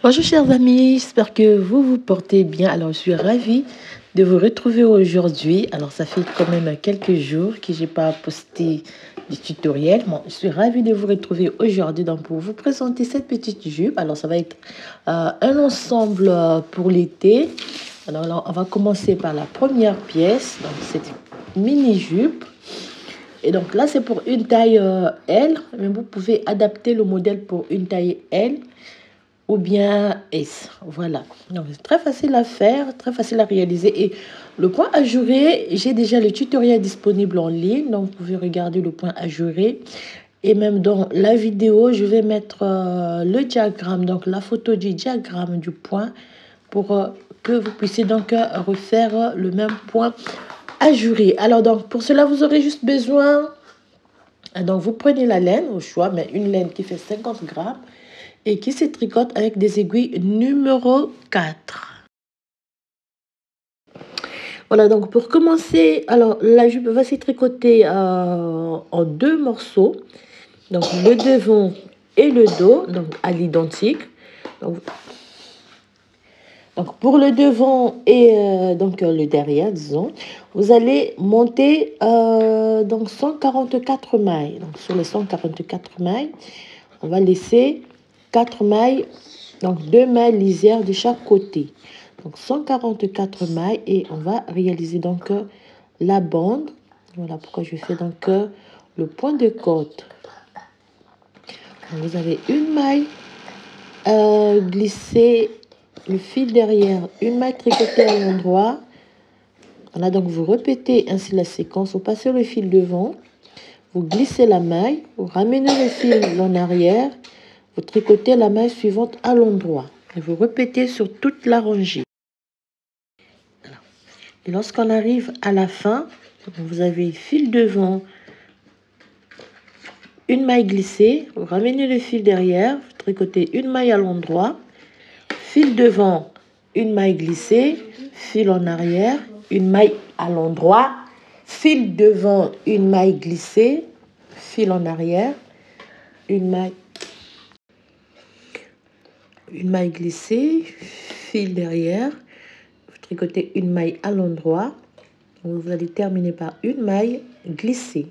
Bonjour chers amis, j'espère que vous vous portez bien. Alors je suis ravie de vous retrouver aujourd'hui. Alors ça fait quand même quelques jours que j'ai pas posté du tutoriel. Bon, je suis ravie de vous retrouver aujourd'hui donc pour vous présenter cette petite jupe. Alors ça va être un ensemble pour l'été. Alors là, on va commencer par la première pièce, donc cette mini jupe. Et donc là c'est pour une taille L, mais vous pouvez adapter le modèle pour une taille L ou bien S. Voilà. Donc, c'est très facile à faire, très facile à réaliser. Et le point ajouré, j'ai déjà le tutoriel disponible en ligne. Donc, vous pouvez regarder le point ajouré. Et même dans la vidéo, je vais mettre le diagramme, donc la photo du diagramme du point pour que vous puissiez donc refaire le même point ajouré. Alors, donc, pour cela, vous aurez juste besoin... Donc, vous prenez la laine au choix, mais une laine qui fait 50 grammes et qui se tricote avec des aiguilles numéro 4. Voilà, donc pour commencer, alors la jupe va se tricoter en deux morceaux. Donc le devant et le dos, donc à l'identique. Donc pour le devant et donc le derrière, disons, vous allez monter donc 144 mailles. Donc sur les 144 mailles, on va laisser 4 mailles, donc 2 mailles lisières de chaque côté. Donc 144 mailles et on va réaliser donc la bande. Voilà pourquoi je fais donc le point de côte. Donc, vous avez une maille glissée, le fil derrière, une maille tricotée à l'endroit. Voilà, donc vous répétez ainsi la séquence. Vous passez le fil devant, vous glissez la maille, vous ramenez le fil en arrière, vous tricotez la maille suivante à l'endroit et vous répétez sur toute la rangée. Et lorsqu'on arrive à la fin, vous avez fil devant, une maille glissée, vous ramenez le fil derrière, vous tricotez une maille à l'endroit, fil devant, une maille glissée, fil en arrière, une maille à l'endroit, fil devant, une maille glissée, fil en arrière, une maille glissée, fil derrière, vous tricotez une maille à l'endroit, vous allez terminer par une maille glissée.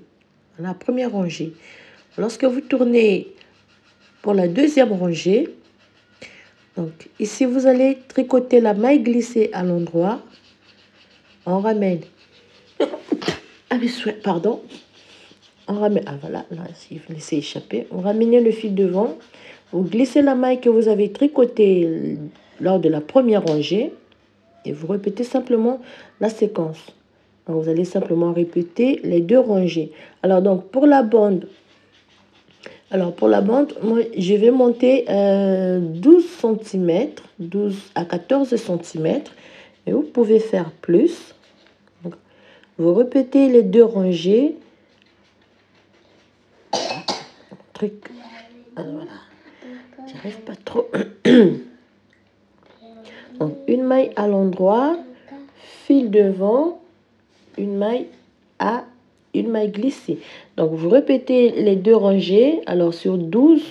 La première rangée. Lorsque vous tournez pour la deuxième rangée, donc ici vous allez tricoter la maille glissée à l'endroit, on ramène, pardon, on ramène, voilà, là, si vous laissez échapper, on ramène le fil devant, vous glissez la maille que vous avez tricotée lors de la première rangée et vous répétez simplement la séquence. Donc, vous allez simplement répéter les deux rangées. Alors donc pour la bande, moi je vais monter 12 cm, 12 à 14 cm, et vous pouvez faire plus. Donc, vous répétez les deux rangées. Alors, voilà, j'arrive pas trop. Donc une maille à l'endroit, fil devant, une maille glissée. Donc vous répétez les deux rangées, alors sur 12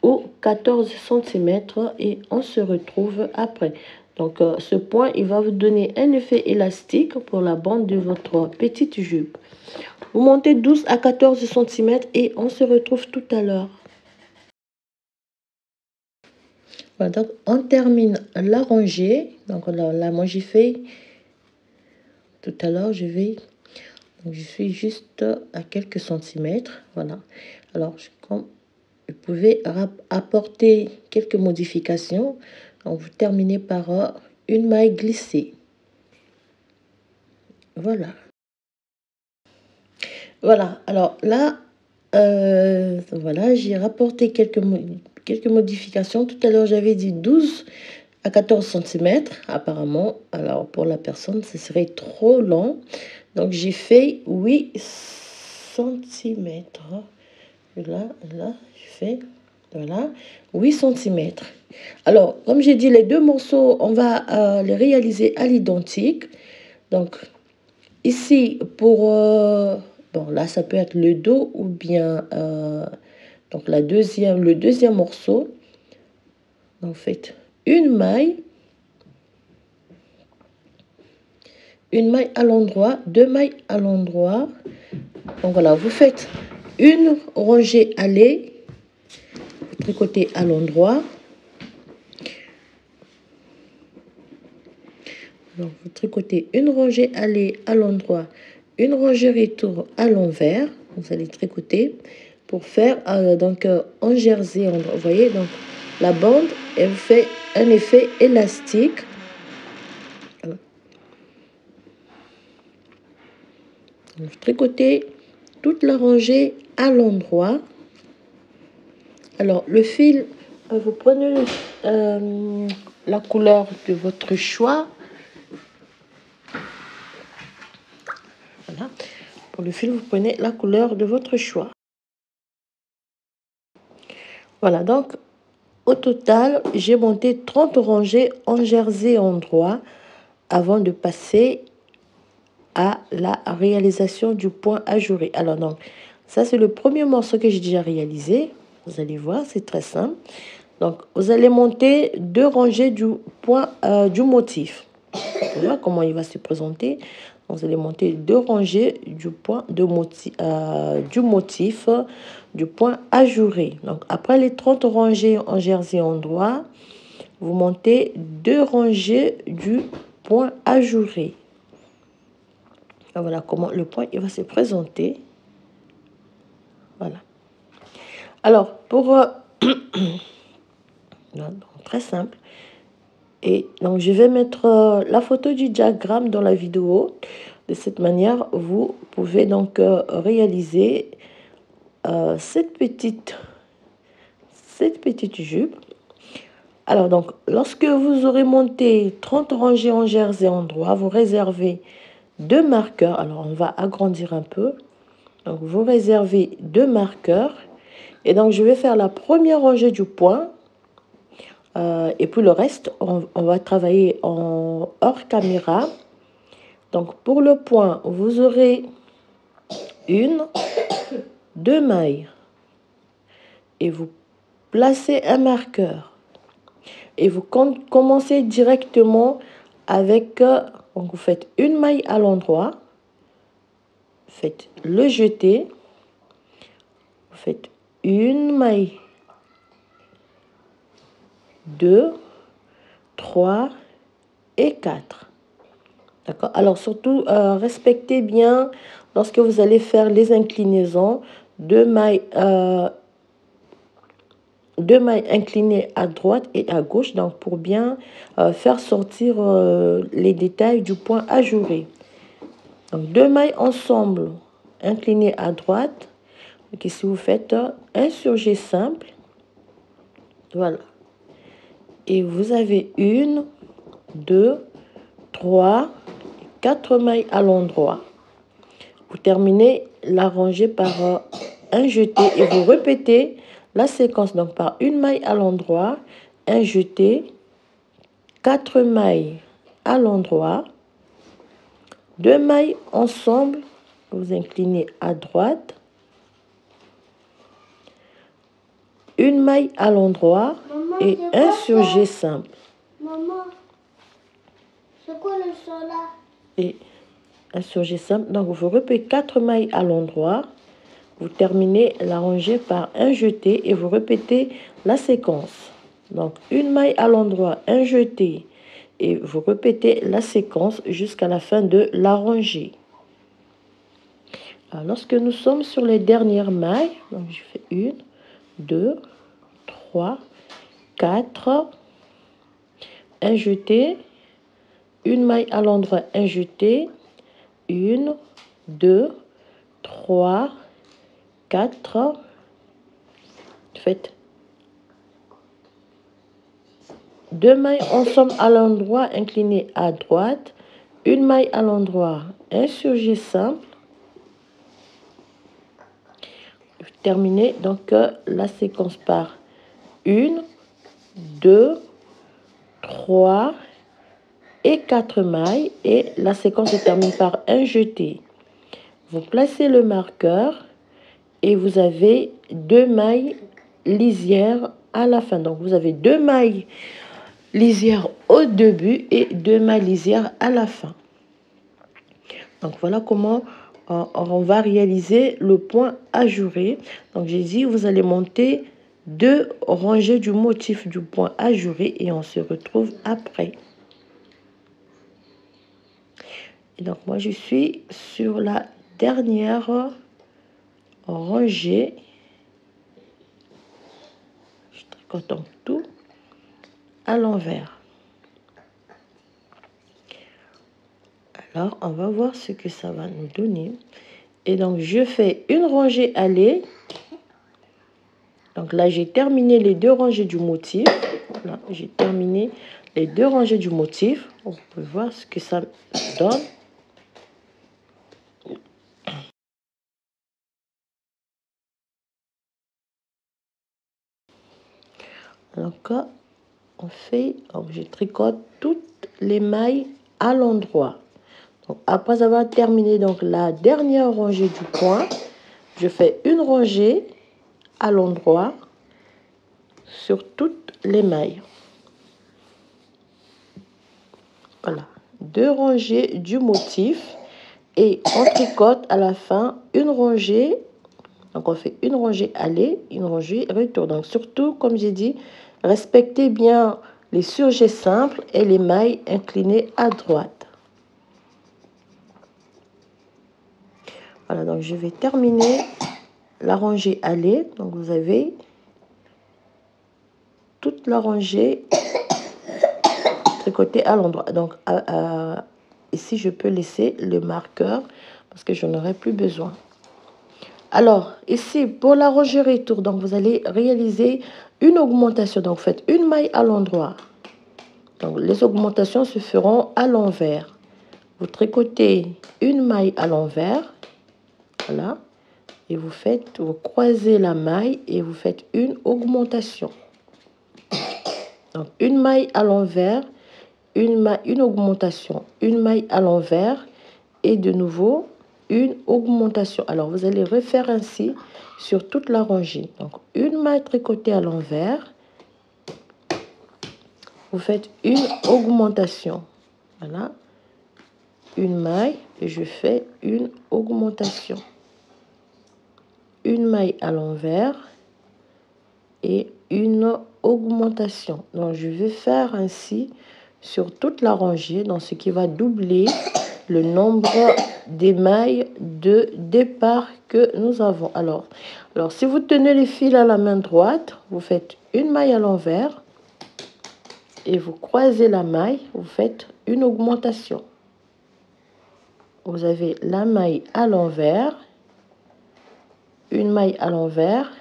ou 14 cm et on se retrouve après. Donc ce point, il va vous donner un effet élastique pour la bande de votre petite jupe. Vous montez 12 à 14 cm et on se retrouve tout à l'heure. Voilà, donc on termine la rangée. Donc là, moi j'ai fait tout à l'heure, je suis juste à quelques centimètres. Voilà. Alors, comme vous pouvez apporter quelques modifications, donc vous terminez par une maille glissée. Voilà. Voilà. Alors là, voilà, j'ai rapporté quelques modifications. Tout à l'heure, j'avais dit 12 à 14 cm. Apparemment, alors pour la personne, ce serait trop long. Donc, j'ai fait 8 cm. Là, je fais, voilà, 8 cm. Alors, comme j'ai dit, les deux morceaux, on va les réaliser à l'identique. Donc, ici, pour... bon, là, ça peut être le dos ou bien... donc, le deuxième morceau. En fait, une maille à l'endroit, 2 mailles à l'endroit. Donc voilà, vous faites une rangée allée, vous tricotez à l'endroit. Donc vous tricotez une rangée allée à l'endroit, une rangée retour à l'envers. Vous allez tricoter pour faire en jersey. Vous voyez, donc la bande, elle fait un effet élastique. Voilà. Vous tricotez toute la rangée à l'endroit. Alors le fil, vous prenez la couleur de votre choix. Voilà. Pour le fil, vous prenez la couleur de votre choix. Voilà, donc au total, j'ai monté 30 rangées en jersey endroit avant de passer à la réalisation du point ajouré. Alors donc, ça c'est le premier morceau que j'ai déjà réalisé. Vous allez voir, c'est très simple. Donc, vous allez monter 2 rangées du point du motif. Vous voyez comment il va se présenter. Donc, vous allez monter 2 rangées du point du motif du point ajouré. Donc, après les 30 rangées en jersey endroit, vous montez 2 rangées du point ajouré. Voilà comment le point il va se présenter. Voilà. Alors, pour... très simple. Et donc, je vais mettre la photo du diagramme dans la vidéo. De cette manière, vous pouvez donc réaliser cette petite jupe. Alors, donc, lorsque vous aurez monté 30 rangées en jersey endroit, vous réservez 2 marqueurs. Alors, on va agrandir un peu. Donc, vous réservez 2 marqueurs. Et donc, je vais faire la première rangée du point. Et puis le reste, on va travailler en hors caméra. Donc, pour le point, vous aurez 2 mailles. Et vous placez un marqueur. Et vous commencez directement avec... donc, vous faites une maille à l'endroit. Faites le jeté. Vous faites une maille, 2, 3 et 4. D'accord? Alors, surtout, respectez bien, lorsque vous allez faire les inclinaisons, 2 mailles inclinées à droite et à gauche, donc pour bien faire sortir les détails du point ajouré. Donc, 2 mailles ensemble, inclinées à droite. Donc, ici, vous faites un surjet simple. Voilà. Et vous avez 1, 2, 3, 4 mailles à l'endroit. Vous terminez la rangée par un jeté et vous répétez la séquence donc par une maille à l'endroit, un jeté, 4 mailles à l'endroit, 2 mailles ensemble, vous inclinez à droite, une maille à l'endroit et un surjet simple. Maman, c'est quoi le son là? Et un surjet simple. Donc, vous répétez 4 mailles à l'endroit. Vous terminez la rangée par un jeté et vous répétez la séquence. Donc, une maille à l'endroit, un jeté et vous répétez la séquence jusqu'à la fin de la rangée. Alors, lorsque nous sommes sur les dernières mailles, donc je fais 1, 2, 3, 4, un jeté, une maille à l'endroit, un jeté, 1, 2, 3, 4, faites 2 mailles ensemble à l'endroit, inclinées à droite, une maille à l'endroit, un surjet simple. Terminez donc la séquence par 1, 2, 3 et 4 mailles et la séquence se termine par un jeté. Vous placez le marqueur et vous avez 2 mailles lisières à la fin. Donc vous avez 2 mailles lisières au début et 2 mailles lisières à la fin. Donc voilà comment on va réaliser le point ajouré. Donc j'ai dit, vous allez monter 2 rangées du motif du point ajouré et on se retrouve après. Et donc moi je suis sur la dernière rangée. Je tricote en tout à l'envers. Alors on va voir ce que ça va nous donner. Et donc je fais une rangée allée. Donc là j'ai terminé les 2 rangées du motif. Là j'ai terminé les 2 rangées du motif. On peut voir ce que ça donne. Donc je tricote toutes les mailles à l'endroit. Donc après avoir terminé donc la dernière rangée du point, je fais une rangée à l'endroit sur toutes les mailles. Voilà, 2 rangées du motif et on tricote à la fin une rangée. Donc on fait une rangée aller, une rangée retour. Donc surtout, comme j'ai dit, respectez bien les surjets simples et les mailles inclinées à droite. Voilà, donc je vais terminer la rangée aller. Donc vous avez toute la rangée tricotée à l'endroit. Donc ici, je peux laisser le marqueur parce que je n'aurai plus besoin. Alors, ici, pour la rangée retour, donc vous allez réaliser une augmentation. Donc, faites une maille à l'endroit. Donc, les augmentations se feront à l'envers. Vous tricotez une maille à l'envers. Voilà. Et vous croisez la maille et vous faites une augmentation. Donc, une maille à l'envers, une augmentation, une maille à l'envers et de nouveau une augmentation. Alors, vous allez refaire ainsi sur toute la rangée. Donc, une maille tricotée à l'envers. Vous faites une augmentation. Voilà. Une maille et je fais une augmentation. Une maille à l'envers et une augmentation. Donc, je vais faire ainsi sur toute la rangée, dans ce qui va doubler le nombre des mailles de départ que nous avons. Alors, si vous tenez les fils à la main droite, vous faites une maille à l'envers et vous croisez la maille, vous faites une augmentation. Vous avez la maille à l'envers, une maille à l'envers,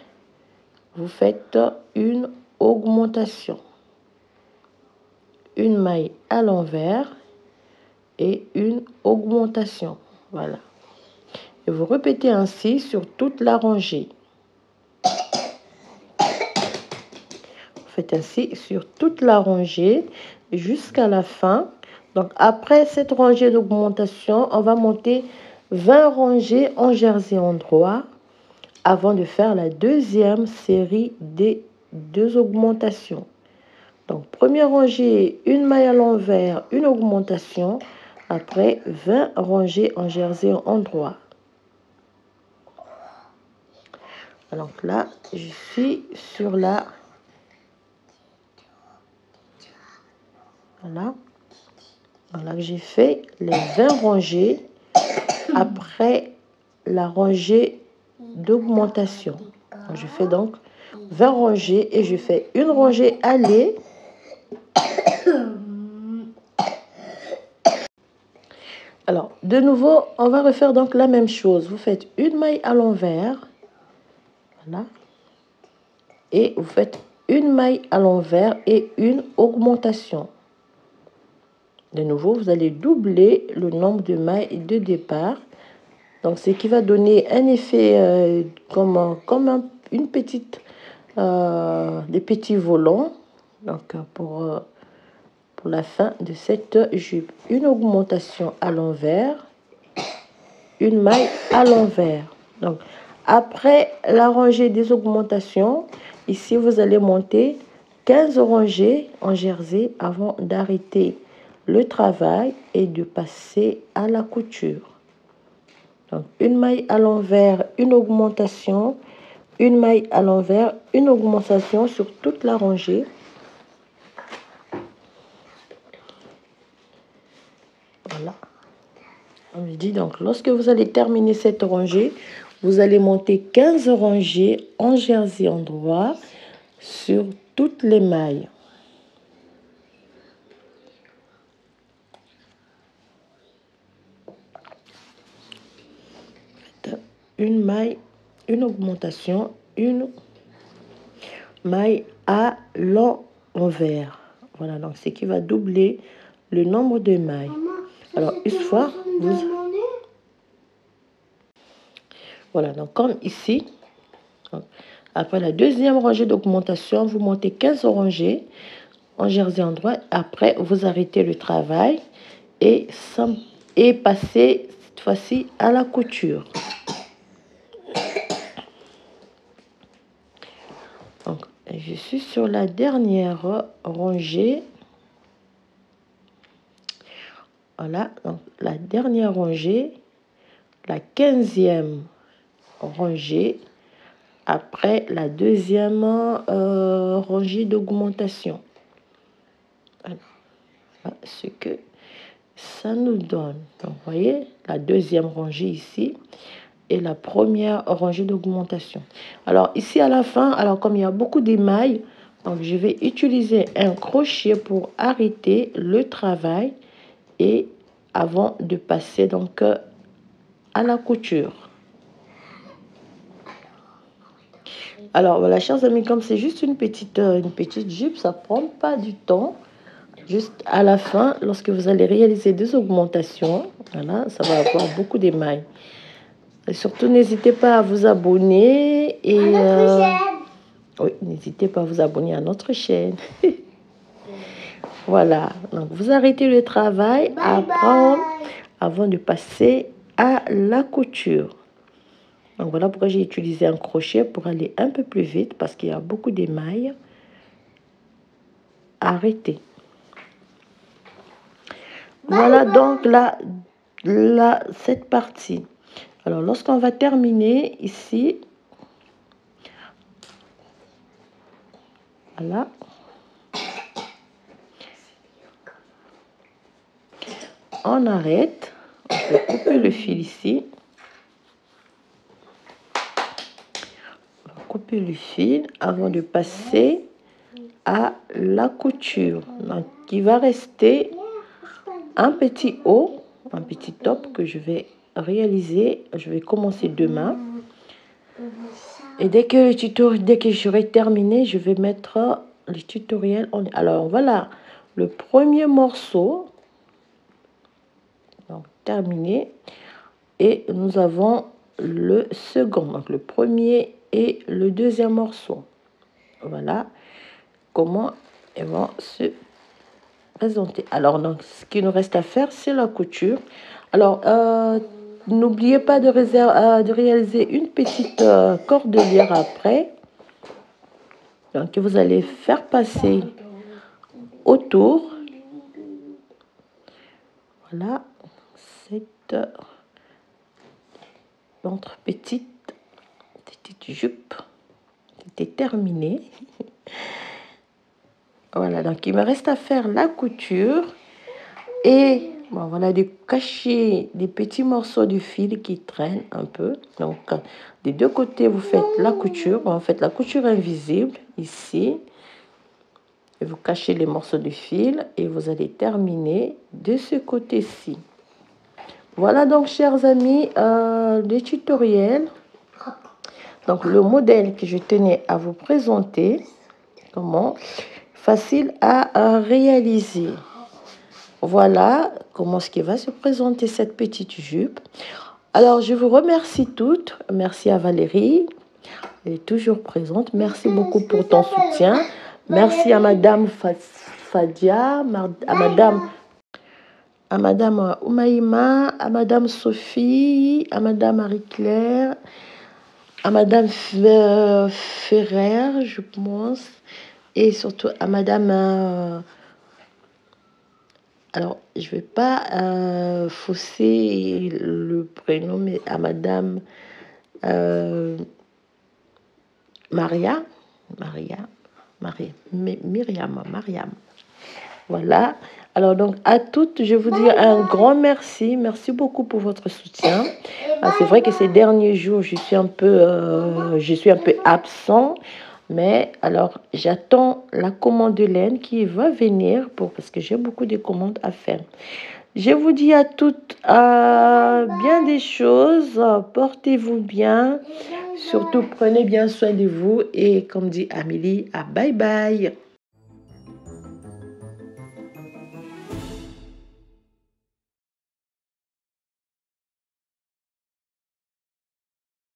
vous faites une augmentation. Une maille à l'envers et une augmentation. Voilà. Et vous répétez ainsi sur toute la rangée. Vous faites ainsi sur toute la rangée jusqu'à la fin. Donc après cette rangée d'augmentation, on va monter 20 rangées en jersey endroit avant de faire la deuxième série des 2 augmentations. Donc première rangée, une maille à l'envers, une augmentation. Après 20 rangées en jersey endroit. Donc là, je suis sur la... Voilà. Voilà, j'ai fait les 20 rangées après la rangée d'augmentation. Je fais donc 20 rangées et je fais une rangée aller. Alors, de nouveau, on va refaire donc la même chose. Vous faites une maille à l'envers. Voilà. Et vous faites une maille à l'envers et une augmentation. De nouveau, vous allez doubler le nombre de mailles de départ. Donc, ce qui va donner un effet une petite, des petits volants. Donc, pour la fin de cette jupe, une augmentation à l'envers, une maille à l'envers. Donc, après la rangée des augmentations, ici, vous allez monter 15 rangées en jersey avant d'arrêter le travail et de passer à la couture. Donc, une maille à l'envers, une augmentation, une maille à l'envers, une augmentation sur toute la rangée. Voilà. On me dit donc, lorsque vous allez terminer cette rangée, vous allez monter 15 rangées en jersey endroit sur toutes les mailles. Une maille, une augmentation, une maille à l'envers. Voilà, donc ce qui va doubler le nombre de mailles. Alors, une fois, voilà, donc comme ici, après la deuxième rangée d'augmentation, vous montez 15 rangées en jersey endroit. Après, vous arrêtez le travail et passez cette fois-ci à la couture. Donc, je suis sur la dernière rangée. Voilà, donc la dernière rangée, la 15e rangée, après la deuxième rangée d'augmentation. Voilà ce que ça nous donne. Donc, vous voyez, la deuxième rangée ici et la première rangée d'augmentation. Alors, ici à la fin, alors comme il y a beaucoup d'émail, donc je vais utiliser un crochet pour arrêter le travail et avant de passer donc à la couture. Alors voilà, chers amis, comme c'est juste une petite jupe, ça prend pas du temps. Juste à la fin, lorsque vous allez réaliser deux augmentations, voilà, ça va avoir beaucoup d'émail. Et surtout, n'hésitez pas à vous abonner et oui, n'hésitez pas à vous abonner à notre chaîne. Voilà, donc vous arrêtez le travail avant de passer à la couture. Donc voilà pourquoi j'ai utilisé un crochet pour aller un peu plus vite parce qu'il y a beaucoup d'émail. Arrêtez. Voilà donc cette partie. Alors lorsqu'on va terminer ici, voilà. On arrête. On peut couper le fil ici. On va couper le fil avant de passer à la couture. Donc, il va rester un petit haut, un petit top que je vais réaliser. Je vais commencer demain. Et dès que j'aurai terminé, je vais mettre le tutoriel en... Alors, voilà le premier morceau. Donc, terminé. Et nous avons le second, donc le premier et le deuxième morceau. Voilà comment ils vont se présenter. Alors, donc, ce qu'il nous reste à faire, c'est la couture. Alors, n'oubliez pas de réaliser une petite cordelière après. Donc, que vous allez faire passer autour. Voilà, notre petite jupe était terminée. Voilà, donc il me reste à faire la couture et bon, voilà, de cacher des petits morceaux de fil qui traînent un peu. Donc, des deux côtés, vous faites la couture. Bon, vous faites la couture invisible ici. Et vous cachez les morceaux de fil et vous allez terminer de ce côté-ci. Voilà donc, chers amis, le tutoriel. Donc, le modèle que je tenais à vous présenter. Comment? Facile à réaliser. Voilà comment ce qui va se présenter cette petite jupe. Alors, je vous remercie toutes. Merci à Valérie. Elle est toujours présente. Merci beaucoup pour ton soutien. Merci à Madame Fadia, à Madame Oumaïma, à Madame Sophie, à Madame Marie-Claire, à Madame Ferrer, je pense, Et surtout à Madame... alors, je vais pas fausser le prénom, mais à Madame Maria. Mariam. Voilà. Alors donc à toutes, je vous dis un grand merci. Merci beaucoup pour votre soutien. C'est vrai que ces derniers jours, je suis un peu absent. Mais alors, j'attends la commande de laine qui va venir parce que j'ai beaucoup de commandes à faire. Je vous dis à toutes bien des choses. Portez-vous bien. Surtout, prenez bien soin de vous. Et comme dit Amélie, bye bye.